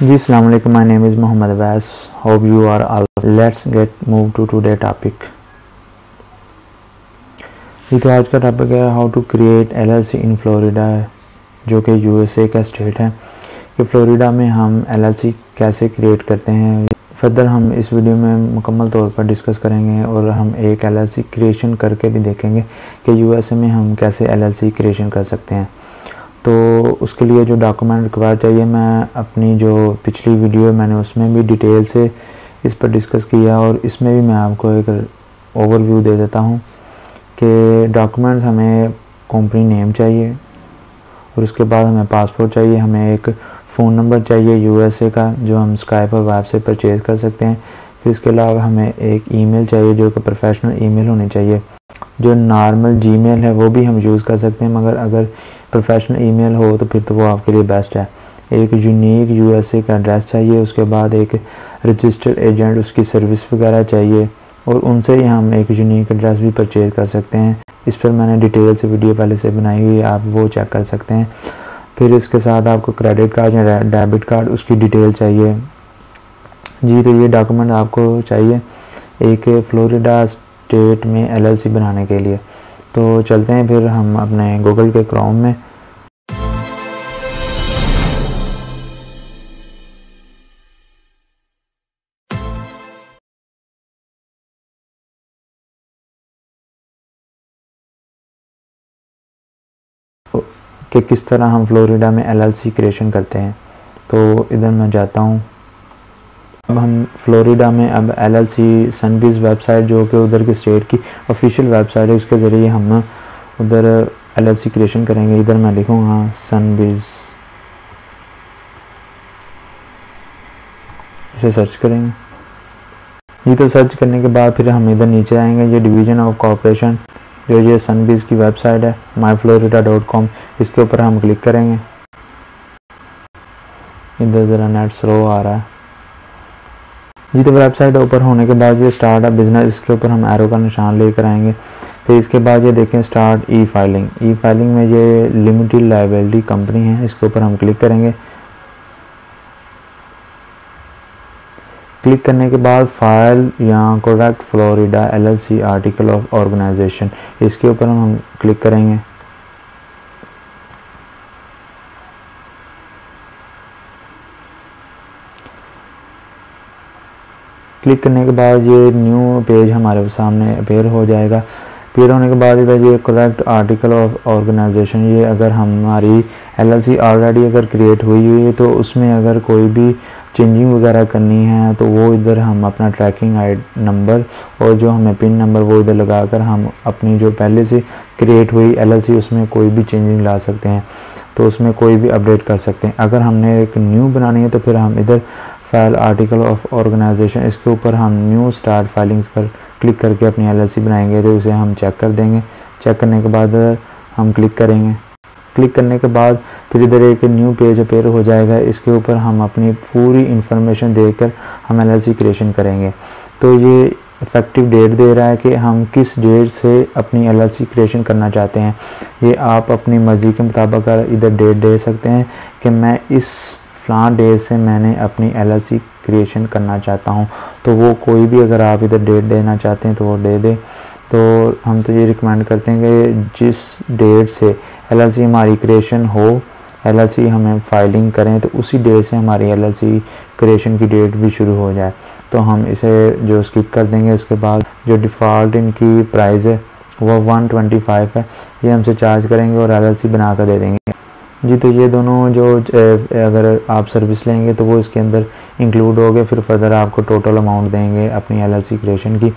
जी अस्सलाम वालेकुम, my name is Mohammad Awais, hope you are all. Let's get move to today topic. जी तो आज का टॉपिक है how to create LLC in Florida, जो कि यूएसए का स्टेट है। कि फ्लोरिडा में हम एलएलसी कैसे क्रिएट करते हैं, फर्दर हम इस वीडियो में मुकम्मल तौर पर डिस्कस करेंगे और हम एक एलएलसी क्रिएशन करके भी देखेंगे कि यूएसए में हम कैसे एलएलसी क्रिएशन कर सकते हैं। तो उसके लिए जो डॉक्यूमेंट रिक्वायर चाहिए, मैं अपनी जो पिछली वीडियो है मैंने उसमें भी डिटेल से इस पर डिस्कस किया और इसमें भी मैं आपको एक ओवरव्यू दे देता हूँ कि डॉक्यूमेंट्स हमें कंपनी नेम चाहिए और उसके बाद हमें पासपोर्ट चाहिए, हमें एक फ़ोन नंबर चाहिए यूएसए का जो हम स्काइप और वेब से परचेज़ कर सकते हैं। फिर इसके अलावा हमें एक ईमेल चाहिए जो कि प्रोफेशनल ईमेल होनी चाहिए। जो नॉर्मल जीमेल है वो भी हम यूज़ कर सकते हैं, मगर अगर प्रोफेशनल ईमेल हो तो फिर तो वो आपके लिए बेस्ट है। एक यूनिक यूएसए का एड्रेस चाहिए, उसके बाद एक रजिस्टर्ड एजेंट उसकी सर्विस वगैरह चाहिए और उनसे ही हम एक यूनिक एड्रेस भी परचेज़ कर सकते हैं। इस पर मैंने डिटेल से वीडियो पहले से बनाई हुई है, आप वो चेक कर सकते हैं। फिर इसके साथ आपको क्रेडिट कार्ड या डेबिट कार्ड उसकी डिटेल चाहिए। जी तो ये डॉक्यूमेंट आपको चाहिए एक फ्लोरिडा स्टेट में एलएलसी बनाने के लिए। तो चलते हैं फिर हम अपने गूगल के क्रोम में। कि किस तरह हम फ्लोरिडा में एलएलसी क्रिएशन करते हैं। तो इधर मैं जाता हूँ। अब हम फ्लोरिडा में अब एलएलसी सनबीज वेबसाइट जो कि उधर के स्टेट की ऑफिशियल वेबसाइट है, उसके ज़रिए हम उधर एलएलसी क्रिएशन करेंगे। इधर मैं लिखूँगा सनबीज, इसे सर्च करेंगे। ये तो सर्च करने के बाद फिर हम इधर नीचे आएंगे, ये डिवीज़न ऑफ कॉर्पोरेशन जो ये सनबीज की वेबसाइट है myflorida.com, इसके ऊपर हम क्लिक करेंगे। इधर ज़रा नेट स्लो आ रहा है। जी तो वेबसाइट ओपन होने के बाद ये स्टार्ट अ बिजनेस, इसके ऊपर हम एरो का निशान लेकर आएंगे। फिर इसके बाद ये देखें स्टार्ट ई फाइलिंग। ई फाइलिंग में ये लिमिटेड लायबिलिटी कंपनी है, इसके ऊपर हम क्लिक करेंगे। क्लिक करने के बाद फाइल या correct Florida LLC article of organization, इसके ऊपर हम क्लिक करेंगे। क्लिक करने के बाद ये न्यू पेज हमारे सामने अपेयर हो जाएगा। अपेयर होने के बाद इधर ये करेक्ट आर्टिकल ऑफ ऑर्गेनाइजेशन, ये अगर हमारी एलएलसी ऑलरेडी अगर क्रिएट हुई हुई है तो उसमें अगर कोई भी चेंजिंग वगैरह करनी है तो वो इधर हम अपना ट्रैकिंग नंबर और जो हमें पिन नंबर वो इधर लगाकर हम अपनी जो पहले से क्रिएट हुई एलएलसी उसमें कोई भी चेंजिंग ला सकते हैं, तो उसमें कोई भी अपडेट कर सकते हैं। अगर हमने एक न्यू बनानी है तो फिर हम इधर फाइल आर्टिकल ऑफ ऑर्गेनाइजेशन, इसके ऊपर हम न्यू स्टार्ट फाइलिंग्स पर क्लिक करके अपनी एलएलसी बनाएंगे। तो उसे हम चेक कर देंगे। चेक करने के बाद हम क्लिक करेंगे। क्लिक करने के बाद फिर इधर एक न्यू पेज अपेयर हो जाएगा, इसके ऊपर हम अपनी पूरी इंफॉर्मेशन देकर हम एलएलसी क्रिएशन करेंगे। तो ये इफेक्टिव डेट दे रहा है कि हम किस डेट से अपनी एलएलसी क्रिएशन करना चाहते हैं। ये आप अपनी मर्ज़ी के मुताबिक इधर डेट दे सकते हैं कि मैं इस फ्लां डेट से मैंने अपनी एलएलसी क्रिएशन करना चाहता हूँ, तो वो कोई भी अगर आप इधर डेट देना चाहते हैं तो वो दे दे। तो हम तो ये रिकमेंड करते हैं कि जिस डेट से एलएलसी हमारी क्रिएशन हो, एलएलसी हमें फाइलिंग करें तो उसी डेट से हमारी एलएलसी क्रिएशन की डेट भी शुरू हो जाए। तो हम इसे जो स्किप कर देंगे। उसके बाद जो डिफ़ॉल्ट इनकी प्राइस है वो 125 है, ये हमसे चार्ज करेंगे और एलएलसी बना कर दे देंगे। जी तो ये दोनों जो अगर आप सर्विस लेंगे तो वो इसके अंदर इंक्लूड हो गए। फिर फर्दर आपको टोटल अमाउंट देंगे अपनी एलएलसी क्रिएशन की।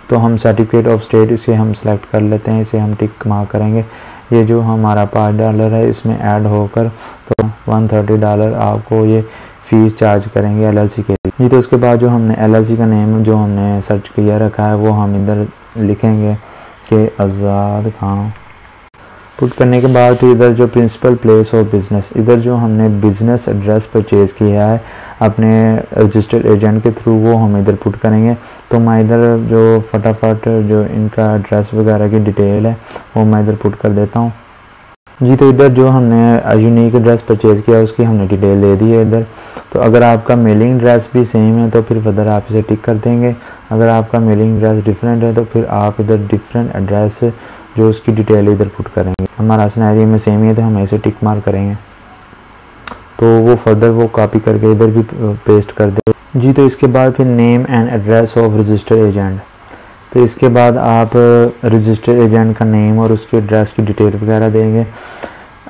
तो हम सर्टिफिकेट ऑफ स्टेट इसे हम सेलेक्ट कर लेते हैं, इसे हम टिक मार्क करेंगे। ये जो हमारा $5 है इसमें ऐड होकर तो $130 आपको ये फ़ीस चार्ज करेंगे एलएलसी के लिए। जी तो उसके बाद जो हमने एलएलसी का नेम जो हमने सर्च किया रखा है वो हम इधर लिखेंगे कि आज़ाद खान। पुट करने के बाद फिर इधर जो प्रिंसिपल प्लेस ऑफ बिज़नेस, इधर जो हमने बिज़नेस एड्रेस परचेज़ किया है अपने रजिस्टर्ड एजेंट के थ्रू वो हम इधर पुट करेंगे। तो मैं इधर जो फटाफट जो इनका एड्रेस वगैरह की डिटेल है वो मैं इधर पुट कर देता हूँ। जी तो इधर जो हमने यूनिक एड्रेस परचेज़ किया उसकी हमने डिटेल दे दी है इधर। तो अगर आपका मेलिंग एड्रेस भी सेम है तो फिर फर्दर आप इसे टिक कर देंगे। अगर आपका मेलिंग एड्रेस डिफरेंट है तो फिर आप इधर डिफरेंट एड्रेस जो उसकी डिटेल इधर पुट करेंगे। हमारा सिनेरियो में सेम ही है तो हम इसे टिक मार्क करेंगे तो वो फर्दर वो कॉपी करके इधर भी पेस्ट कर दे। जी तो इसके बाद फिर name and address of registered agent. तो इसके बाद आप रजिस्टर्ड एजेंट का नेम और उसके एड्रेस की डिटेल वगैरह देंगे।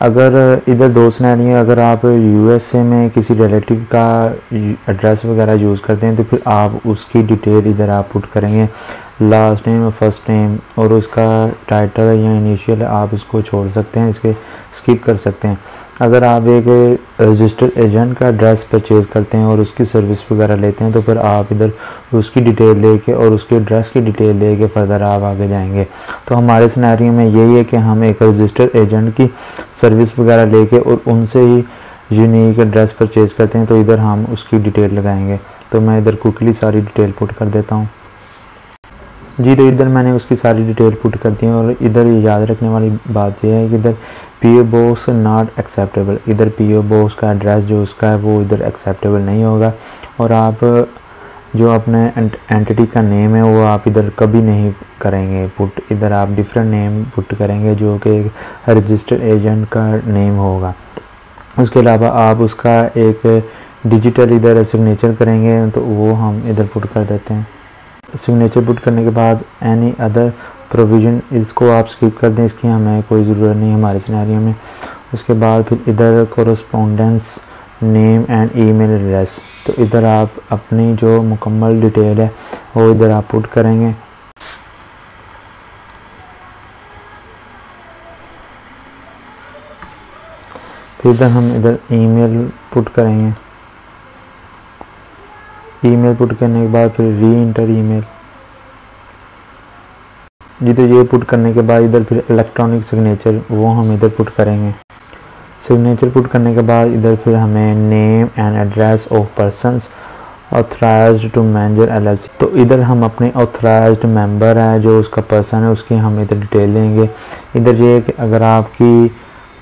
अगर इधर दो सिनेरियो, अगर आप यूएसए में किसी रिलेटिव का एड्रेस वगैरह यूज़ करते हैं तो फिर आप उसकी डिटेल इधर आप पुट करेंगे, लास्ट नेम और फर्स्ट नेम, और उसका टाइटल या इनिशियल आप इसको छोड़ सकते हैं, इसके स्किप कर सकते हैं। अगर आप एक रजिस्टर्ड एजेंट का एड्रेस परचेज़ करते हैं और उसकी सर्विस वगैरह लेते हैं तो फिर आप इधर उसकी डिटेल लेके और उसके एड्रेस की डिटेल लेके फर्दर आप आगे जाएंगे। तो हमारे सिनेरियो में यही है कि हम एक रजिस्टर्ड एजेंट की सर्विस वगैरह लेके और उनसे ही यूनिक एड्रेस परचेज़ करते हैं, तो इधर हम उसकी डिटेल लगाएंगे। तो मैं इधर क्विकली सारी डिटेल पुट कर देता हूँ। जी तो इधर मैंने उसकी सारी डिटेल पुट कर दी है और इधर याद रखने वाली बात यह है कि इधर पीओ बॉक्स नॉट एक्सेप्टेबल, इधर पीओ बॉक्स का एड्रेस जो उसका है वो इधर एक्सेप्टेबल नहीं होगा। और आप जो अपने एंटिटी का नेम है वो आप इधर कभी नहीं करेंगे पुट, इधर आप डिफरेंट नेम पुट करेंगे जो कि रजिस्टर्ड एजेंट का नेम होगा। उसके अलावा आप उसका एक डिजिटल इधर सिग्नेचर करेंगे तो वो हम इधर पुट कर देते हैं। सिग्नेचर पुट करने के बाद एनी अदर प्रोविज़न इसको आप स्किप कर दें, इसकी हमें कोई ज़रूरत नहीं हमारे सिनेरियो में। उसके बाद फिर इधर correspondence name and email address, तो इधर आप अपनी जो मुकम्मल डिटेल है वो इधर आप पुट करेंगे। फिर इधर हम इधर ईमेल पुट करेंगे। ईमेल पुट करने के बाद फिर री इंटर ईमेल। जी तो ये पुट करने के बाद इधर फिर इलेक्ट्रॉनिक सिग्नेचर वो हम इधर पुट करेंगे। सिग्नेचर पुट करने के बाद इधर फिर हमें name and address of persons authorized to manager LLC, तो इधर हम अपने ऑथराइज्ड मेंबर है जो उसका पर्सन है उसकी हम इधर डिटेल लेंगे। इधर ये कि अगर आपकी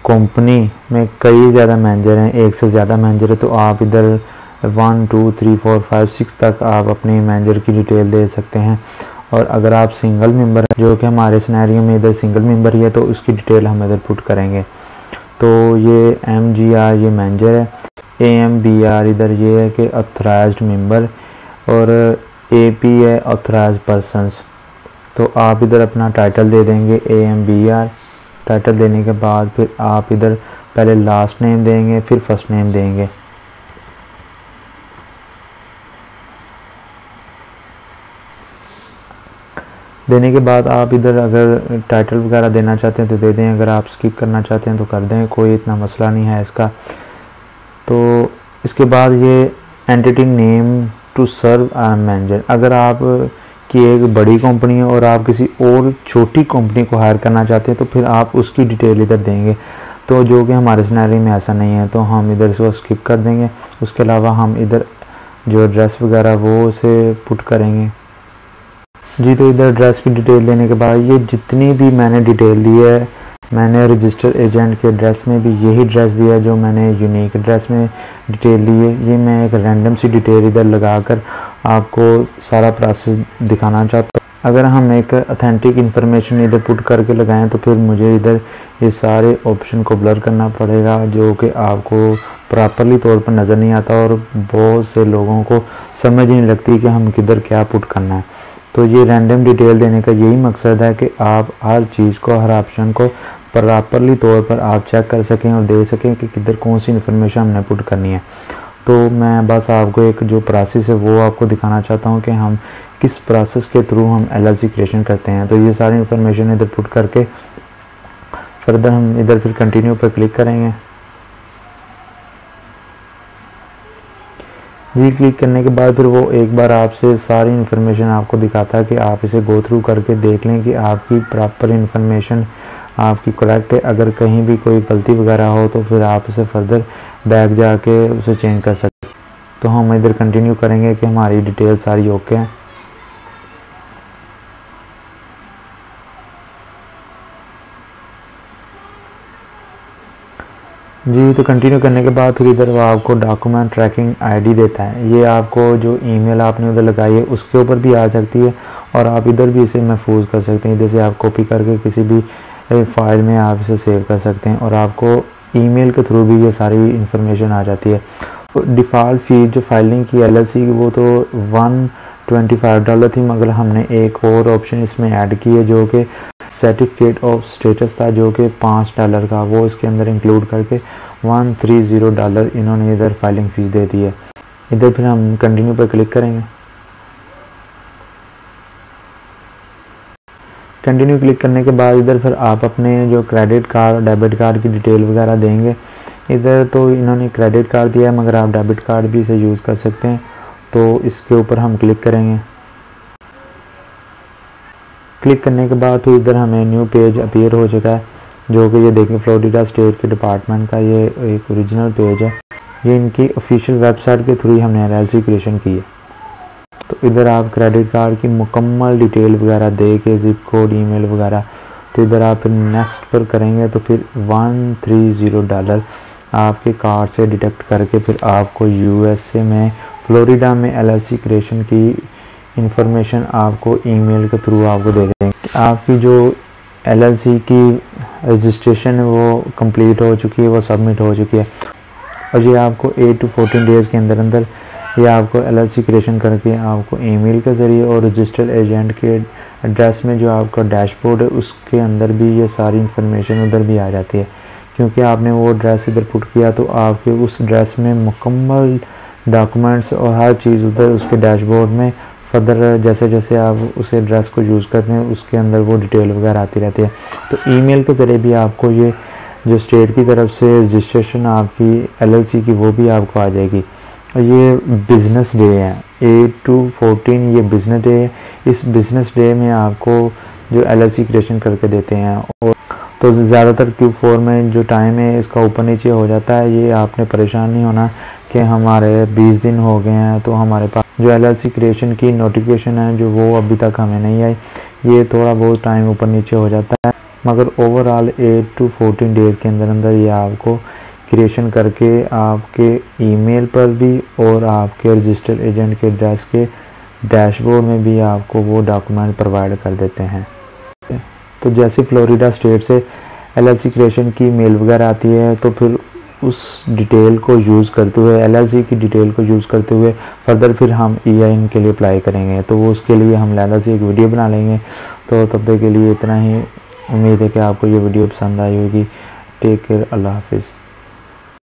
कंपनी में कई ज़्यादा मैनेजर हैं, एक से ज़्यादा मैनेजर है, तो आप इधर 1 2 3 4 5 6 तक आप अपने मैनेजर की डिटेल दे सकते हैं। और अगर आप सिंगल मेंबर है जो कि हमारे सिनेरियो में इधर सिंगल मेंबर ही है तो उसकी डिटेल हम इधर पुट करेंगे। तो ये MGR ये मैनेजर है, AMBR इधर ये है कि ऑथराइज्ड मेंबर, और AP है ऑथराइज्ड पर्सन्स। तो आप इधर अपना टाइटल दे देंगे AMBR। टाइटल देने के बाद फिर आप इधर पहले लास्ट नेम देंगे फिर फर्स्ट नेम देंगे। देने के बाद आप इधर अगर टाइटल वगैरह देना चाहते हैं तो दे दें, अगर आप स्किप करना चाहते हैं तो कर दें, कोई इतना मसला नहीं है इसका। तो इसके बाद ये entity name to serve manager, अगर आप की एक बड़ी कंपनी है और आप किसी और छोटी कंपनी को हायर करना चाहते हैं तो फिर आप उसकी डिटेल इधर देंगे। तो जो कि हमारे सिनेरियो में ऐसा नहीं है तो हम इधर इसको स्किप कर देंगे। उसके अलावा हम इधर जो एड्रेस वगैरह वो उसे पुट करेंगे। जी तो इधर एड्रेस की डिटेल देने के बाद ये जितनी भी मैंने डिटेल दी है, मैंने रजिस्टर्ड एजेंट के एड्रेस में भी यही एड्रेस दिया है जो मैंने यूनिक एड्रेस में डिटेल दी है। ये मैं एक रैंडम सी डिटेल इधर लगाकर आपको सारा प्रोसेस दिखाना चाहता हूँ। अगर हम एक ऑथेंटिक इन्फॉर्मेशन इधर पुट करके लगाएं तो फिर मुझे इधर ये सारे ऑप्शन को ब्लर करना पड़ेगा जो कि आपको प्रॉपरली तौर पर नज़र नहीं आता और बहुत से लोगों को समझ नहीं लगती कि हम किधर क्या पुट करना है। तो ये रैंडम डिटेल देने का यही मकसद है कि आप हर चीज़ को, हर ऑप्शन को प्रॉपरली तौर पर आप चेक कर सकें और दे सकें कि किधर कौन सी इन्फॉर्मेशन हमने पुट करनी है। तो मैं बस आपको एक जो प्रोसेस है वो आपको दिखाना चाहता हूँ कि हम किस प्रोसेस के थ्रू हम LLC क्रिएशन करते हैं। तो ये सारी इन्फॉर्मेशन इधर पुट करके फर्दर हम इधर फिर कंटिन्यू पर क्लिक करेंगे। जी क्लिक करने के बाद फिर वो एक बार आपसे सारी इन्फॉर्मेशन आपको दिखाता है कि आप इसे गो थ्रू करके देख लें कि आपकी प्रॉपर इन्फॉर्मेशन आपकी करेक्ट है। अगर कहीं भी कोई गलती वगैरह हो तो फिर आप उसे फर्दर बैक जाके उसे चेंज कर सकते। तो हम इधर कंटिन्यू करेंगे कि हमारी डिटेल सारी ओके है। जी। तो कंटिन्यू करने के बाद फिर इधर वो आपको डॉक्यूमेंट ट्रैकिंग आईडी देता है। ये आपको जो ईमेल आपने उधर लगाई है उसके ऊपर भी आ सकती है और आप इधर भी इसे महफूज कर सकते हैं। जैसे आप कॉपी करके किसी भी फाइल में आप इसे सेव कर सकते हैं और आपको ईमेल के थ्रू भी ये सारी इंफॉर्मेशन आ जाती है। डिफ़ॉल्ट फ़ीस जो फाइलिंग की LLC की वो तो $125 थी, मगर हमने एक और ऑप्शन इसमें ऐड की है जो कि सर्टिफिकेट ऑफ स्टेटस था, जो कि $5 का, वो इसके अंदर इंक्लूड करके $130 इन्होंने इधर फाइलिंग फ़ीस दे दी है। इधर फिर हम कंटिन्यू पर क्लिक करेंगे। कंटिन्यू क्लिक करने के बाद इधर फिर आप अपने जो क्रेडिट कार्ड डेबिट कार्ड की डिटेल वगैरह देंगे। इधर तो इन्होंने क्रेडिट कार्ड दिया है, मगर आप डेबिट कार्ड भी इसे यूज़ कर सकते हैं। तो इसके ऊपर हम क्लिक करेंगे। क्लिक करने के बाद तो इधर हमें न्यू पेज अपीयर हो चुका है, जो कि ये देखें फ्लोरिडा स्टेट के डिपार्टमेंट का ये एक ओरिजिनल पेज है। ये इनकी ऑफिशियल वेबसाइट के थ्रू हमने LLC क्रिएशन की है। तो इधर आप क्रेडिट कार्ड की मुकम्मल डिटेल वगैरह दे के ज़िप कोड ईमेल वगैरह, तो इधर आप फिर नेक्स्ट पर करेंगे तो फिर $130 आपके कार्ड से डिडक्ट करके फिर आपको USA में फ्लोरिडा में LLC क्रिएशन की इंफॉर्मेशन आपको ईमेल के थ्रू आपको दे देंगे। आपकी जो LLC की रजिस्ट्रेशन है वो कंप्लीट हो चुकी है, वो सबमिट हो चुकी है और ये आपको 8 to 14 डेज़ के अंदर अंदर ये आपको LLC क्रिएशन करके आपको ईमेल के ज़रिए और रजिस्टर्ड एजेंट के एड्रेस में जो आपका डैशबोर्ड है उसके अंदर भी ये सारी इंफॉर्मेशन उधर भी आ जाती है। क्योंकि आपने वो एड्रेस इधर पुट किया तो आपके उस एड्रेस में मुकम्मल डॉक्यूमेंट्स और हर चीज़ उधर उसके डैशबोर्ड में फर्दर जैसे जैसे आप उस एड्रेस को यूज़ करते हैं उसके अंदर वो डिटेल वगैरह आती रहती है। तो ईमेल के ज़रिए भी आपको ये जो स्टेट की तरफ से रजिस्ट्रेशन आपकी LLC की वो भी आपको आ जाएगी। और ये बिज़नेस डे है, 8 to 14 ये बिज़नेस डे है। इस बिज़नेस डे में आपको जो LLC क्रिएशन करके देते हैं और तो ज़्यादातर Q4 में जो टाइम है इसका ऊपर नीचे हो जाता है। ये आपने परेशान नहीं होना कि हमारे 20 दिन हो गए हैं तो हमारे पास जो LLC क्रिएशन की नोटिफिकेशन है जो वो अभी तक हमें नहीं आई। ये थोड़ा बहुत टाइम ऊपर नीचे हो जाता है, मगर ओवरऑल 8 to 14 डेज़ के अंदर अंदर ये आपको क्रिएशन करके आपके ईमेल पर भी और आपके रजिस्टर्ड एजेंट के एड्रेस के डैशबोर्ड में भी आपको वो डॉक्यूमेंट प्रोवाइड कर देते हैं। तो जैसे फ्लोरिडा स्टेट से LLC क्रिएशन की मेल वगैरह आती है तो फिर उस डिटेल को यूज़ करते हुए LLC की डिटेल को यूज़ करते हुए फर्दर फिर हम EIN के लिए अप्लाई करेंगे। तो वो उसके लिए हम LLC एक वीडियो बना लेंगे। तो तब तक के लिए इतना ही। उम्मीद है कि आपको ये वीडियो पसंद आई होगी। टेक केयर, अल्लाह हाफिज़।